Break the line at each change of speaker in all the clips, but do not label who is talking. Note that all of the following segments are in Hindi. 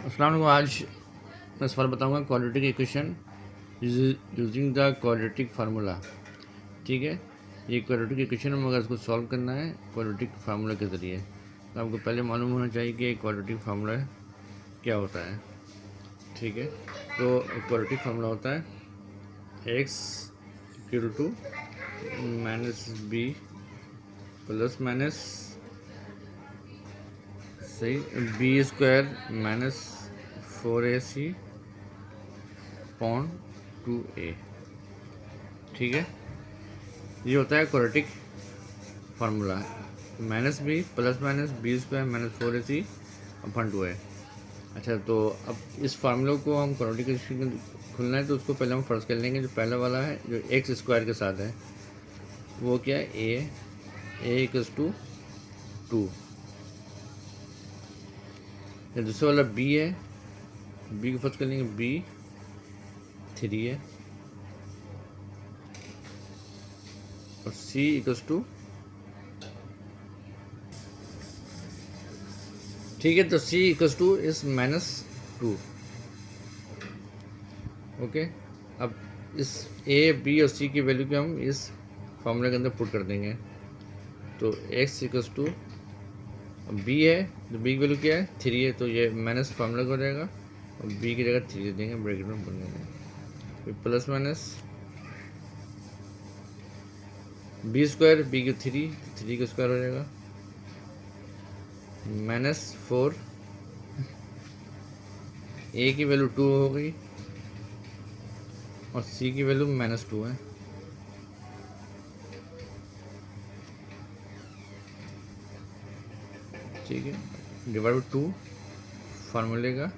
अस्सलाम वालेकुम। आज मैं सवाल बताऊंगा quadratic equation using the quadratic formula. ठीक है, ये क्वाड्रेटिक इक्वेशन है मगर इसको सॉल्व करना है क्वाड्रेटिक फार्मूला के ज़रिए। तो आपको पहले मालूम होना चाहिए कि क्वाड्रेटिक फार्मूला क्या होता है। ठीक है, तो क्वाड्रेटिक फार्मूला होता है x equal to minus b plus minus सही b square minus 4ac upon 2a। ठीक है, ये होता है quadratic formula, minus b plus minus B square minus 4ac upon 2a। अच्छा, तो अब इस फार्मूले को हम क्वाड्रेटिक इक्वेशन खुलना है तो उसको पहले हम फर्ज कर लेंगे। जो पहला वाला है जो एक्स स्क्वायर के साथ है वो क्या है, ए इक्वल्स टू 2। दूसरा वाला बी है, बी को फर्ज कर लेंगे, बी 3 है और सी इक्वल्स टू, ठीक है, तो सी इक्वल्स टू इस -2। ओके, अब इस ए बी और सी की वैल्यू को हम इस फार्मूले के अंदर पुट कर देंगे। तो x इक्वल्स टू बी है, तो बी की वैल्यू क्या है 3 है, तो ये माइनस फार्मूला हो जाएगा और बी की जगह 3 दे देंगे, ब्रैकेट में बन देंगे। फिर plus minus B square, B की 3 का स्क्वायर हो जाएगा, -4 ए की वैल्यू 2 हो गई और सी की वैल्यू -2 है। ठीक है, डिवाइड बाई 2 फार्मूले का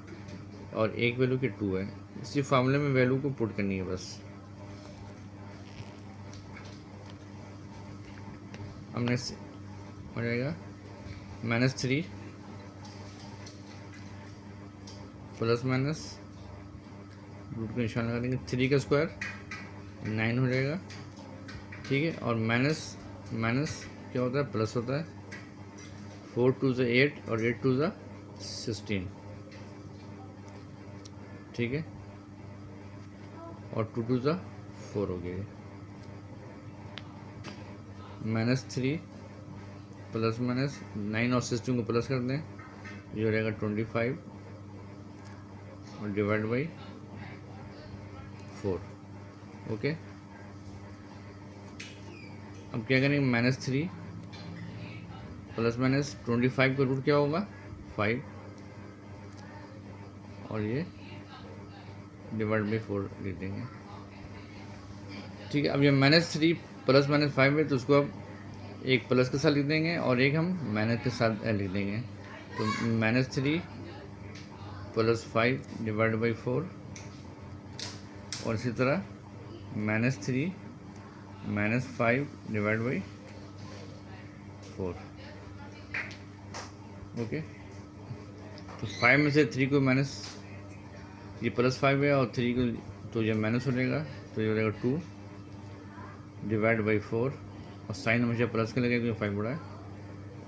और एक वैल्यू की 2 है, इसी फार्मूले में वैल्यू को पुट करनी है बस। हमने हो जाएगा -3 प्लस माइनस रूट का निशान लगा देंगे, 3 का स्क्वायर 9 हो जाएगा। ठीक है, और माइनस माइनस क्या होता है, प्लस होता है, 4 2 ज़ा 8 और 8 2 ज़ा 16। ठीक है, और 2 2 ज़ा 4 हो गया। -3 प्लस माइनस 9 और 16 को प्लस कर दें, ये हो जाएगा 25 और डिवाइड बाई 4। ओके, अब क्या करेंगे, -3 प्लस माइनस 25 का रूट क्या होगा 5 और ये डिवाइड बाई 4 लिख देंगे। ठीक है, अब ये -3 प्लस माइनस 5 है तो उसको अब एक प्लस के साथ लिख देंगे और एक हम माइनस के साथ लिख देंगे। तो -3 प्लस 5 डिवाइड बाई 4 और इसी तरह -3 -5 डिवाइड बाई 4। ओके, तो 5 में से 3 को माइनस, ये +5 है और 3 को तो ये माइनस हो जाएगा, तो ये हो जाएगा 2 डिवाइड बाई 4 और साइन हमेशा प्लस के लगेगा क्योंकि 5 बड़ा है।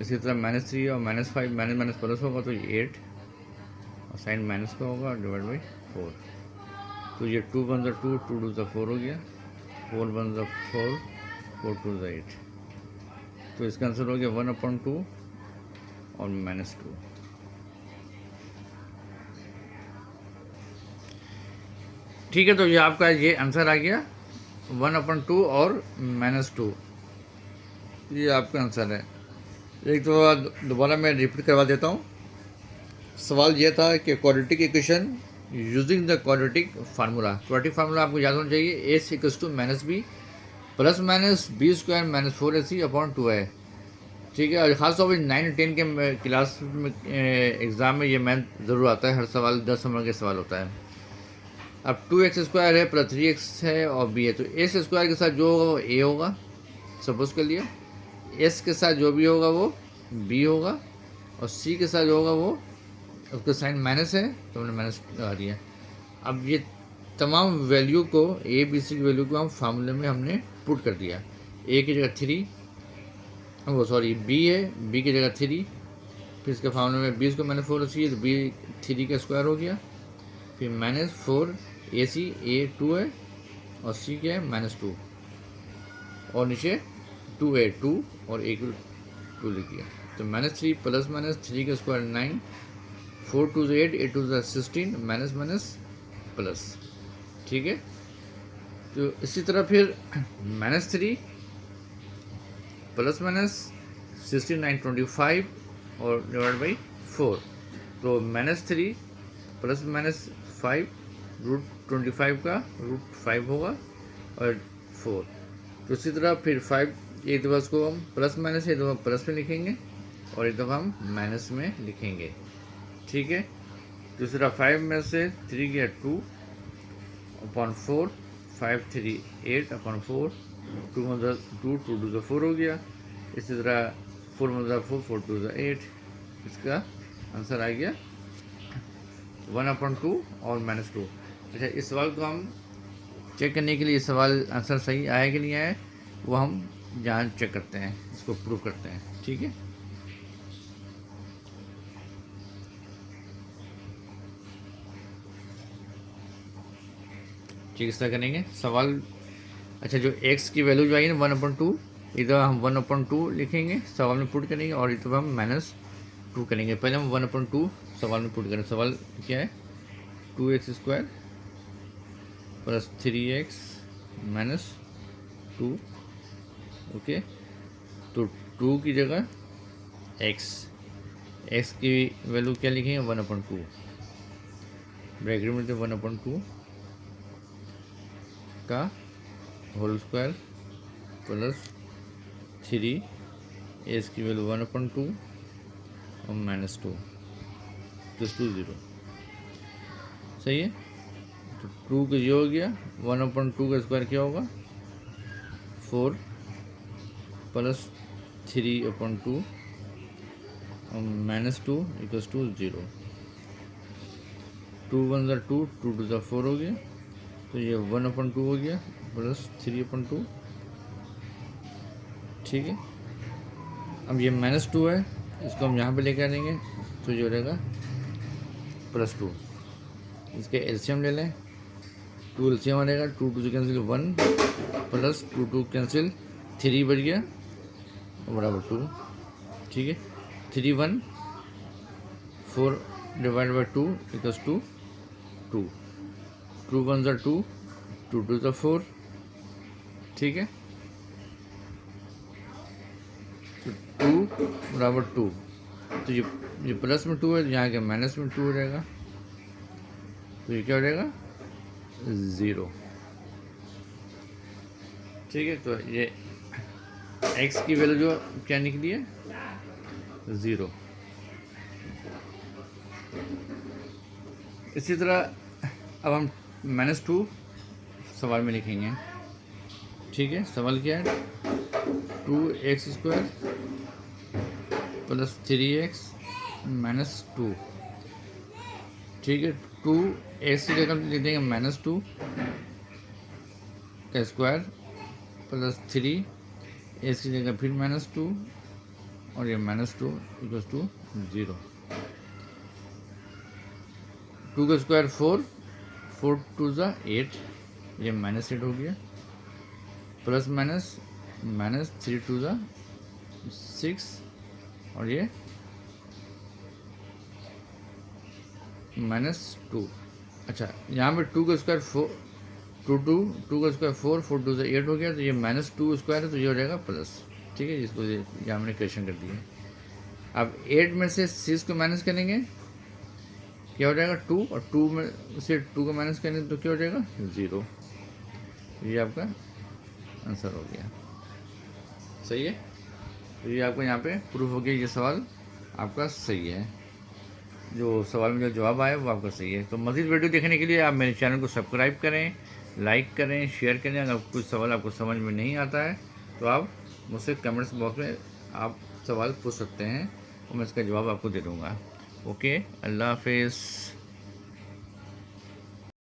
इसी तरह -3 और -5 माइनस माइनस प्लस होगा तो ये 8 और साइन माइनस का होगा डिवाइड बाई 4। तो ये 2 1 ज़ा 2 2 2 ज़ा 4 हो गया, 4 1 ज़ा 4 4 2 ज़ा 8। तो इसका आंसर हो गया 1/2 और -2। ठीक है, तो ये आपका ये आंसर आ गया 1/2 और -2, ये आपका आंसर है। एक तो दोबारा मैं रिपीट करवा देता हूँ। सवाल ये था कि quadratic equation using the quadratic formula. Quadratic formula आपको याद होना चाहिए, S equals to -b plus minus B square minus 4ac upon 2 है। ठीक है, और ख़ासतौर पर 9 10 के क्लास में एग्ज़ाम में ये मैथ ज़रूर आता है, हर सवाल 10 नंबर के सवाल होता है। अब 2x स्क्वायर है प्लस 3x है और b है, तो एस स्क्वायर के साथ जो होगा वो a होगा, सपोज कर लिया। s के साथ जो भी होगा वो b होगा और c के साथ जो होगा वो, उसका साइन माइनस है तो हमने माइनस लगा दिया। अब ये तमाम वैल्यू को a b c की वैल्यू को हम फार्मूले में हमने पुट कर दिया। a की जगह 3, वो सॉरी b है, b की जगह 3 फिर इसके फॉर्मूले में 20 को -4 चाहिए तो बी 3 का स्क्वायर हो गया, फिर -4 AC A 2 है और C क्या है -2 और नीचे 2A 2 और A को 2 लिख दिया। तो -3 प्लस -3 का स्क्वायर 9, 4 2 8, 8 2 16, माइनस माइनस प्लस। ठीक है, तो इसी तरह फिर -3 प्लस माइनस 16 9 25 और डिवाइड बाई 4, तो -3 प्लस माइनस 5 √25 का √5 होगा और 4। तो इसी तरह फिर 5 एक दफ़ा उसको हम प्लस माइनस एक दफ़ा प्लस में लिखेंगे और एक दफ़ा हम माइनस में लिखेंगे। ठीक है, दूसरा 5 में से 3 गया 2/4, 5 3 8/4, 2 2 2 2 4 हो गया। इसी तरह 4 4 4 2 8, इसका आंसर आ गया 1/2 और -2। अच्छा, इस सवाल को हम चेक करने के लिए इस सवाल आंसर सही आया कि नहीं आया वो हम जान चेक करते हैं, इसको प्रूव करते हैं। ठीक है, ठीक इस तरह करेंगे सवाल। अच्छा, जो x की वैल्यू जो आई है ना 1/2, इधर हम 1/2 लिखेंगे, सवाल में पुट करेंगे और इधर हम -2 करेंगे। पहले हम 1/2 सवाल में पुट करें। सवाल क्या है, 2x² प्लस 3x -2। ओके, तो 2 की जगह x की वैल्यू क्या लिखेंगे 1/2, ब्रैकेट में 1/2 का होल स्क्वायर प्लस 3, एस की वैल्यू 1/2 और -2 प्लस 2 0। सही है, तो 2 का ये हो गया, 1/2 का स्क्वायर क्या होगा 4 प्लस 3/2 और -2 इक्वल्स टू 0। 2 1 2, 2 2 4 हो गया, तो ये 1/2 हो गया प्लस 3/2। ठीक है, अब ये -2 है, इसको हम यहाँ पे लेकर आएंगे तो ये हो जाएगा +2। इसके एलसीएम ले लें, 2 एलसीएम आ जाएगा, 2 2 से कैंसिल 1 प्लस 2 2 कैंसिल 3 बच गया बराबर 2। ठीक है, 3 1 4 डिवाइड बाई 2 इक्वल्स टू 2, 2 1 2, 2 2 4। ठीक है, तो 2 बराबर 2, तो ये प्लस में 2 है, यहाँ के माइनस में 2 हो जाएगा, तो ये क्या हो जाएगा 0। ठीक है, तो ये x की वैल्यू जो क्या निकली है 0। इसी तरह अब हम -2 सवाल में लिखेंगे। ठीक है, सवाल क्या है 2x² प्लस 3x -2। ठीक है, 2x की जगह लिख देंगे -2 का स्क्वायर प्लस 3 x की जगह फिर -2 और ये -2 इक्वल्स टू 0। 2 का स्क्वायर 4, 4 2 8, ये -8 हो गया, प्लस माइनस 3 2 6 और ये -2। अच्छा, यहाँ पे 2 का स्क्वायर 4 2 2, 2 का स्क्वायर 4, 4 2 8 हो गया, तो ये -2 स्क्वायर है, तो ये हो जाएगा प्लस। ठीक है, इसको यहाँ हमने क्वेश्चन कर दिया। अब 8 में से 6 को माइनस करेंगे, क्या हो जाएगा 2, और 2 में से 2 को माइनस करेंगे तो क्या हो जाएगा 0। ये आपका आंसर हो गया। सही है, तो ये आपको यहाँ पे प्रूफ हो गया, ये सवाल आपका सही है, जो सवाल में जो जवाब आया वो आपका सही है। तो मज़ीद वीडियो देखने के लिए आप मेरे चैनल को सब्सक्राइब करें, लाइक करें, शेयर करें। अगर कुछ सवाल आपको समझ में नहीं आता है तो आप मुझसे कमेंट्स बॉक्स में आप सवाल पूछ सकते हैं और मैं इसका जवाब आपको दे दूँगा। ओके, अल्लाह हाफिज़।